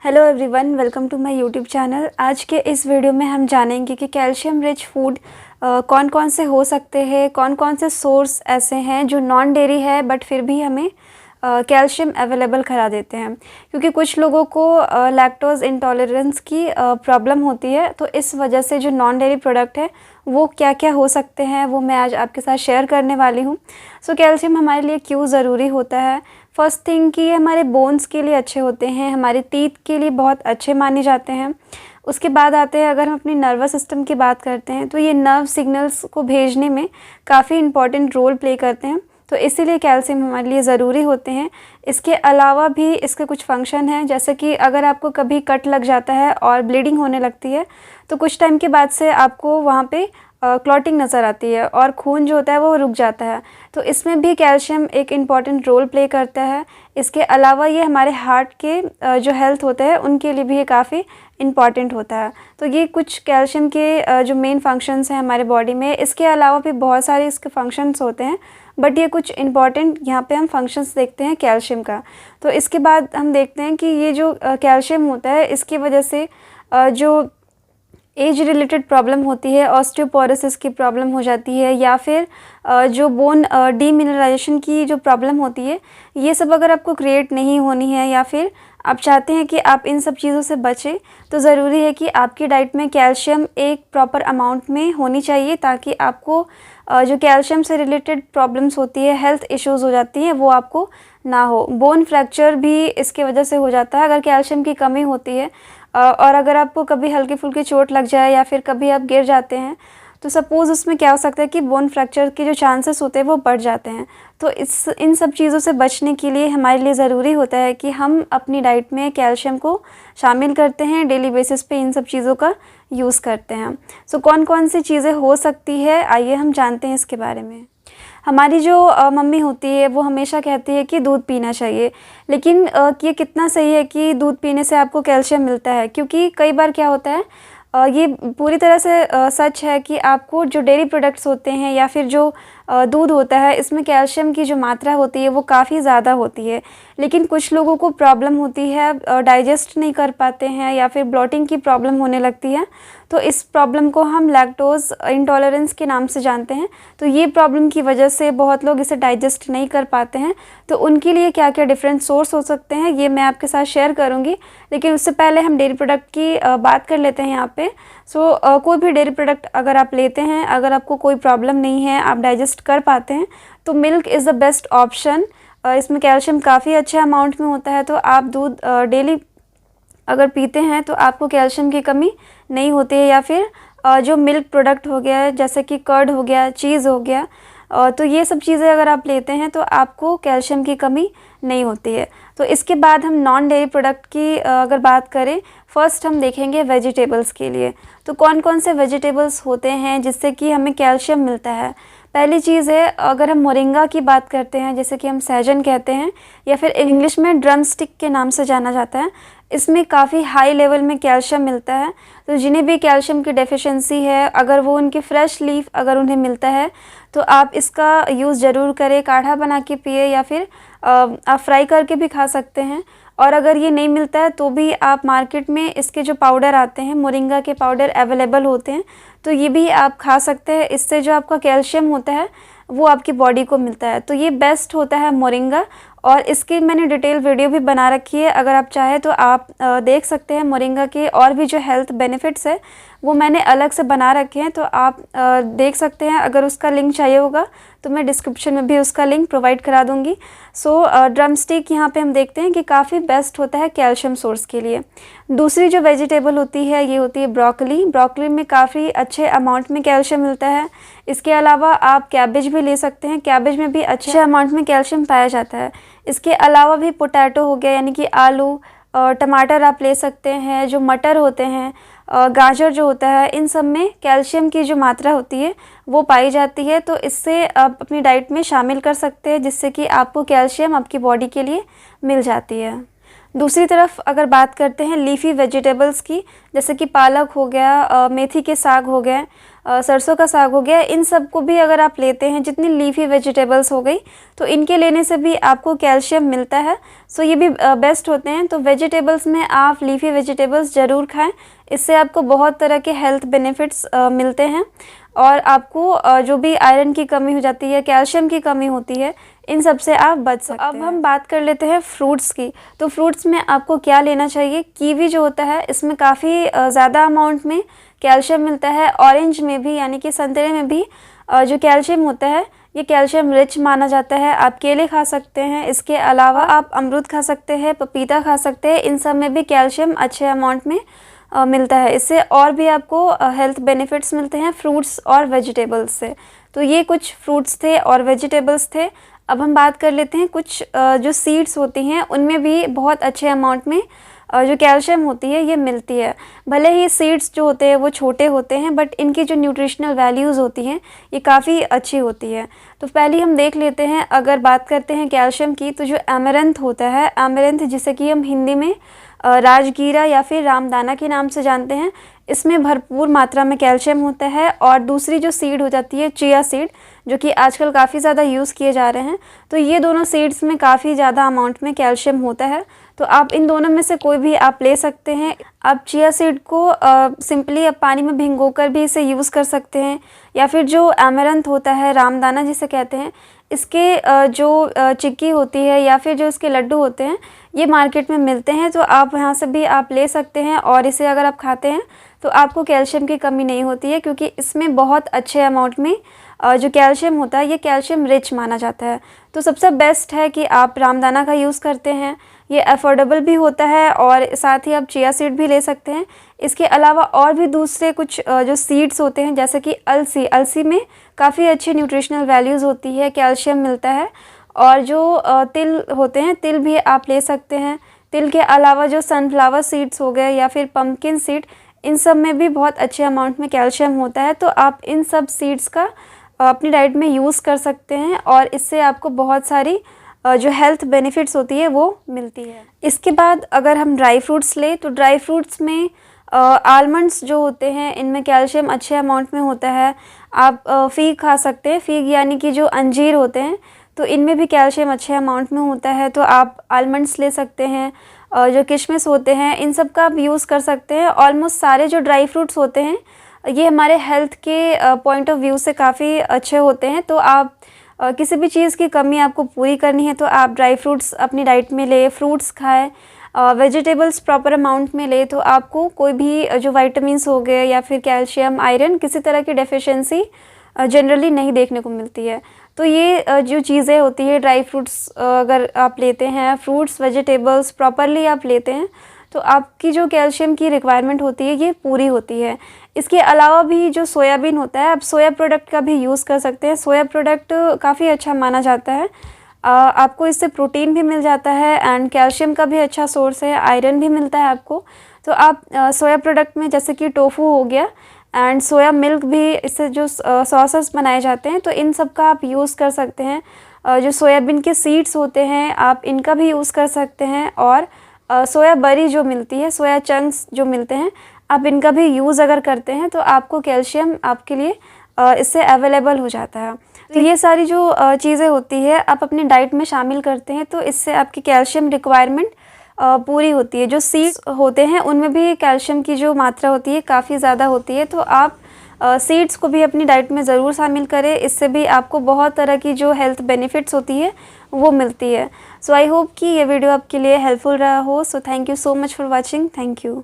Hello everyone, welcome to my YouTube channel. आज के इस वीडियो में हम जानेंगे कि कैल्शियम रिच फूड कौन कौन से हो सकते हैं, कौन कौन से सोर्स ऐसे हैं जो नॉन डेयरी है बट फिर भी हमें कैल्शियम अवेलेबल करा देते हैं। क्योंकि कुछ लोगों को लैक्टोज इंटॉलरेंस की प्रॉब्लम होती है, तो इस वजह से जो नॉन डेयरी प्रोडक्ट है वो क्या क्या हो सकते हैं वो मैं आज आपके साथ शेयर करने वाली हूँ। सो कैल्शियम हमारे लिए क्यों ज़रूरी होता है। फर्स्ट थिंग कि ये हमारे बोन्स के लिए अच्छे होते हैं, हमारे टीथ के लिए बहुत अच्छे माने जाते हैं। उसके बाद आते हैं, अगर हम अपनी नर्वस सिस्टम की बात करते हैं तो ये नर्व सिग्नल्स को भेजने में काफ़ी इंपॉर्टेंट रोल प्ले करते हैं, तो इसीलिए कैल्शियम हमारे लिए ज़रूरी होते हैं। इसके अलावा भी इसके कुछ फंक्शन हैं, जैसे कि अगर आपको कभी कट लग जाता है और ब्लीडिंग होने लगती है तो कुछ टाइम के बाद से आपको वहाँ पे क्लॉटिंग नज़र आती है और खून जो होता है वो रुक जाता है, तो इसमें भी कैल्शियम एक इम्पॉर्टेंट रोल प्ले करता है। इसके अलावा ये हमारे हार्ट के जो हेल्थ होते हैं उनके लिए भी ये काफ़ी इम्पॉर्टेंट होता है। तो ये कुछ कैल्शियम के जो मेन फंक्शंस हैं हमारे बॉडी में। इसके अलावा भी बहुत सारे इसके फंक्शंस होते हैं, बट ये कुछ इम्पॉर्टेंट यहाँ पे हम फंक्शंस देखते हैं कैल्शियम का। तो इसके बाद हम देखते हैं कि ये जो कैल्शियम होता है इसकी वजह से जो एज रिलेटेड प्रॉब्लम होती है, ऑस्टियोपोरोसिस की प्रॉब्लम हो जाती है, या फिर जो बोन डीमिनरलाइजेशन की जो प्रॉब्लम होती है, ये सब अगर आपको क्रिएट नहीं होनी है या फिर आप चाहते हैं कि आप इन सब चीज़ों से बचें, तो ज़रूरी है कि आपकी डाइट में कैल्शियम एक प्रॉपर अमाउंट में होनी चाहिए, ताकि आपको जो कैल्शियम से रिलेटेड प्रॉब्लम्स होती है, हेल्थ इश्यूज़ हो जाती हैं, वो आपको ना हो। बोन फ्रैक्चर भी इसके वजह से हो जाता है अगर कैल्शियम की कमी होती है। और अगर आपको कभी हल्की फुल्की चोट लग जाए या फिर कभी आप गिर जाते हैं तो सपोज़ उसमें क्या हो सकता है कि बोन फ्रैक्चर के जो चांसेस होते हैं वो बढ़ जाते हैं। तो इन सब चीज़ों से बचने के लिए हमारे लिए ज़रूरी होता है कि हम अपनी डाइट में कैल्शियम को शामिल करते हैं, डेली बेसिस पे इन सब चीज़ों का यूज़ करते हैं। सो कौन कौन सी चीज़ें हो सकती है, आइए हम जानते हैं इसके बारे में। हमारी जो मम्मी होती है वो हमेशा कहती है कि दूध पीना चाहिए, लेकिन ये कितना सही है कि दूध पीने से आपको कैल्शियम मिलता है। क्योंकि कई बार क्या होता है, ये पूरी तरह से सच है कि आपको जो डेयरी प्रोडक्ट्स होते हैं या फिर जो दूध होता है, इसमें कैल्शियम की जो मात्रा होती है वो काफ़ी ज़्यादा होती है। लेकिन कुछ लोगों को प्रॉब्लम होती है, डाइजेस्ट नहीं कर पाते हैं या फिर ब्लोटिंग की प्रॉब्लम होने लगती है, तो इस प्रॉब्लम को हम लैक्टोज इंटॉलरेंस के नाम से जानते हैं। तो ये प्रॉब्लम की वजह से बहुत लोग इसे डाइजेस्ट नहीं कर पाते हैं, तो उनके लिए क्या क्या डिफरेंट सोर्स हो सकते हैं ये मैं आपके साथ शेयर करूंगी। लेकिन उससे पहले हम डेयरी प्रोडक्ट की बात कर लेते हैं यहाँ पे। कोई भी डेयरी प्रोडक्ट अगर आप लेते हैं, अगर आपको कोई प्रॉब्लम नहीं है, आप डाइजेस्ट कर पाते हैं, तो milk is the best option. इसमें कैल्शियम काफ़ी अच्छे अमाउंट में होता है, तो आप दूध डेली अगर पीते हैं तो आपको कैल्शियम की कमी नहीं होती है। या फिर जो मिल्क प्रोडक्ट हो गया, जैसे कि कर्ड हो गया, चीज़ हो गया, तो ये सब चीज़ें अगर आप लेते हैं तो आपको कैल्शियम की कमी नहीं होती है। तो इसके बाद हम नॉन डेयरी प्रोडक्ट की अगर बात करें, फर्स्ट हम देखेंगे वेजिटेबल्स के लिए। तो कौन कौन से वेजिटेबल्स होते हैं जिससे कि हमें कैल्शियम मिलता है। पहली चीज़ है, अगर हम मोरिंगा की बात करते हैं, जैसे कि हम सहजन कहते हैं या फिर इंग्लिश में ड्रम स्टिक के नाम से जाना जाता है, इसमें काफ़ी हाई लेवल में कैल्शियम मिलता है। तो जिन्हें भी कैल्शियम की डेफिशिएंसी है, अगर वो उनकी फ्रेश लीफ अगर उन्हें मिलता है तो आप इसका यूज़ ज़रूर करें। काढ़ा बना के पिए या फिर आप फ्राई करके भी खा सकते हैं। और अगर ये नहीं मिलता है तो भी आप मार्केट में इसके जो पाउडर आते हैं, मोरिंगा के पाउडर अवेलेबल होते हैं, तो ये भी आप खा सकते हैं। इससे जो आपका कैल्शियम होता है वो आपकी बॉडी को मिलता है, तो ये बेस्ट होता है मोरिंगा। और इसकी मैंने डिटेल वीडियो भी बना रखी है, अगर आप चाहें तो आप देख सकते हैं। मोरिंगा के और भी जो हेल्थ बेनिफिट्स है वो मैंने अलग से बना रखे हैं, तो आप देख सकते हैं। अगर उसका लिंक चाहिए होगा तो मैं डिस्क्रिप्शन में भी उसका लिंक प्रोवाइड करा दूंगी। ड्रम स्टिक यहाँ पे हम देखते हैं कि काफ़ी बेस्ट होता है कैल्शियम सोर्स के लिए। दूसरी जो वेजिटेबल होती है ये होती है ब्रोकली। ब्रोकली में काफ़ी अच्छे अमाउंट में कैल्शियम मिलता है। इसके अलावा आप कैबेज भी ले सकते हैं, कैबेज में भी अच्छे अमाउंट में कैल्शियम पाया जाता है। इसके अलावा भी पोटैटो हो गया, यानी कि आलू, टमाटर आप ले सकते हैं, जो मटर होते हैं, गाजर जो होता है, इन सब में कैल्शियम की जो मात्रा होती है वो पाई जाती है। तो इससे आप अपनी डाइट में शामिल कर सकते हैं, जिससे कि आपको कैल्शियम आपकी बॉडी के लिए मिल जाती है। दूसरी तरफ अगर बात करते हैं लीफी वेजिटेबल्स की, जैसे कि पालक हो गया, मेथी के साग हो गए, सरसों का साग हो गया, इन सब को भी अगर आप लेते हैं, जितनी लीफी वेजिटेबल्स हो गई, तो इनके लेने से भी आपको कैल्शियम मिलता है। सो ये भी बेस्ट होते हैं। तो वेजिटेबल्स में आप लीफी वेजिटेबल्स ज़रूर खाएं, इससे आपको बहुत तरह के हेल्थ बेनिफिट्स मिलते हैं और आपको जो भी आयरन की कमी हो जाती है, कैल्शियम की कमी होती है, इन सब से आप बच सकते हैं। अब हम बात कर लेते हैं फ्रूट्स की। तो फ्रूट्स में आपको क्या लेना चाहिए? कीवी जो होता है, इसमें काफ़ी ज़्यादा अमाउंट में कैल्शियम मिलता है। ऑरेंज में भी, यानी कि संतरे में भी जो कैल्शियम होता है, ये कैल्शियम रिच माना जाता है। आप केले खा सकते हैं, इसके अलावा आप अमरूद खा सकते हैं, पपीता खा सकते हैं, इन सब में भी कैल्शियम अच्छे अमाउंट में मिलता है। इससे और भी आपको हेल्थ बेनिफिट्स मिलते हैं फ्रूट्स और वेजिटेबल्स से। तो ये कुछ फ्रूट्स थे और वेजिटेबल्स थे। अब हम बात कर लेते हैं कुछ जो सीड्स होती हैं, उनमें भी बहुत अच्छे अमाउंट में जो कैल्शियम होती है ये मिलती है। भले ही सीड्स जो होते हैं वो छोटे होते हैं, बट इनकी जो न्यूट्रिशनल वैल्यूज़ होती हैं ये काफ़ी अच्छी होती है। तो पहले हम देख लेते हैं, अगर बात करते हैं कैल्शियम की, तो जो एमरंथ होता है, एमरंथ जिसे कि हम हिंदी में राजगीरा या फिर रामदाना के नाम से जानते हैं, इसमें भरपूर मात्रा में कैल्शियम होता है। और दूसरी जो सीड हो जाती है चिया सीड, जो कि आजकल काफ़ी ज़्यादा यूज़ किए जा रहे हैं, तो ये दोनों सीड्स में काफ़ी ज़्यादा अमाउंट में कैल्शियम होता है। तो आप इन दोनों में से कोई भी आप ले सकते हैं। आप चिया सीड को सिंपली आप पानी में भिगोकर भी इसे यूज़ कर सकते हैं, या फिर जो एमरंथ होता है, रामदाना जिसे कहते हैं, इसके जो चिक्की होती है या फिर जो इसके लड्डू होते हैं, ये मार्केट में मिलते हैं। तो आप यहाँ से भी आप ले सकते हैं और इसे अगर आप खाते हैं तो आपको कैल्शियम की कमी नहीं होती है, क्योंकि इसमें बहुत अच्छे अमाउंट में जो कैल्शियम होता है ये कैल्शियम रिच माना जाता है। तो सबसे बेस्ट है कि आप रामदाना का यूज़ करते हैं, ये अफोर्डेबल भी होता है और साथ ही आप चिया सीड भी ले सकते हैं। इसके अलावा और भी दूसरे कुछ जो सीड्स होते हैं, जैसे कि अलसी, अलसी में काफ़ी अच्छी न्यूट्रिशनल वैल्यूज़ होती है, कैल्शियम मिलता है। और जो तिल होते हैं, तिल भी आप ले सकते हैं। तिल के अलावा जो सनफ्लावर सीड्स हो गए या फिर पम्पकिन सीड, इन सब में भी बहुत अच्छे अमाउंट में कैल्शियम होता है। तो आप इन सब सीड्स का अपनी डाइट में यूज़ कर सकते हैं और इससे आपको बहुत सारी जो हेल्थ बेनिफिट्स होती है वो मिलती है। इसके बाद अगर हम ड्राई फ्रूट्स लें, तो ड्राई फ्रूट्स में आलमंड्स जो होते हैं, इनमें कैल्शियम अच्छे अमाउंट में होता है। आप फीग खा सकते हैं, फीग यानी कि जो अंजीर होते हैं, तो इनमें भी कैल्शियम अच्छे अमाउंट में होता है। तो आप आलमंड्स ले सकते हैं। जो किशमिश होते हैं, इन सब का आप यूज़ कर सकते हैं। ऑलमोस्ट सारे जो ड्राई फ्रूट्स होते हैं ये हमारे हेल्थ के पॉइंट ऑफ व्यू से काफ़ी अच्छे होते हैं। तो आप किसी भी चीज़ की कमी आपको पूरी करनी है तो आप ड्राई फ्रूट्स अपनी डाइट में ले, फ्रूट्स खाएं, वेजिटेबल्स प्रॉपर अमाउंट में ले, तो आपको कोई भी जो विटामिन्स हो गए या फिर कैल्शियम, आयरन, किसी तरह की डेफिशिएंसी जनरली नहीं देखने को मिलती है। तो ये जो चीज़ें होती है, ड्राई फ्रूट्स अगर आप लेते हैं, फ्रूट्स वेजिटेबल्स प्रॉपरली आप लेते हैं, तो आपकी जो कैल्शियम की रिक्वायरमेंट होती है ये पूरी होती है। इसके अलावा भी जो सोयाबीन होता है, आप सोया प्रोडक्ट का भी यूज़ कर सकते हैं। सोया प्रोडक्ट काफ़ी अच्छा माना जाता है। आपको इससे प्रोटीन भी मिल जाता है एंड कैल्शियम का भी अच्छा सोर्स है, आयरन भी मिलता है आपको। तो आप सोया प्रोडक्ट में जैसे कि टोफू हो गया एंड सोया मिल्क भी, इससे जो सॉसेस बनाए जाते हैं, तो इन सब का आप यूज़ कर सकते हैं। जो सोयाबीन के सीड्स होते हैं, आप इनका भी यूज़ कर सकते हैं। और सोया बरी जो मिलती है, सोया चंक्स जो मिलते हैं, आप इनका भी यूज़ अगर करते हैं तो आपको कैल्शियम आपके लिए इससे अवेलेबल हो जाता है। तो ये सारी जो चीज़ें होती है आप अपनी डाइट में शामिल करते हैं, तो इससे आपकी कैल्शियम रिक्वायरमेंट पूरी होती है। जो सीड्स होते हैं उनमें भी कैल्शियम की जो मात्रा होती है काफ़ी ज़्यादा होती है। तो आप सीड्स को भी अपनी डाइट में ज़रूर शामिल करें, इससे भी आपको बहुत तरह की जो हेल्थ बेनिफिट्स होती है वो मिलती है। सो आई होप कि ये वीडियो आपके लिए हेल्पफुल रहा हो। So thank you so much for watching. Thank you.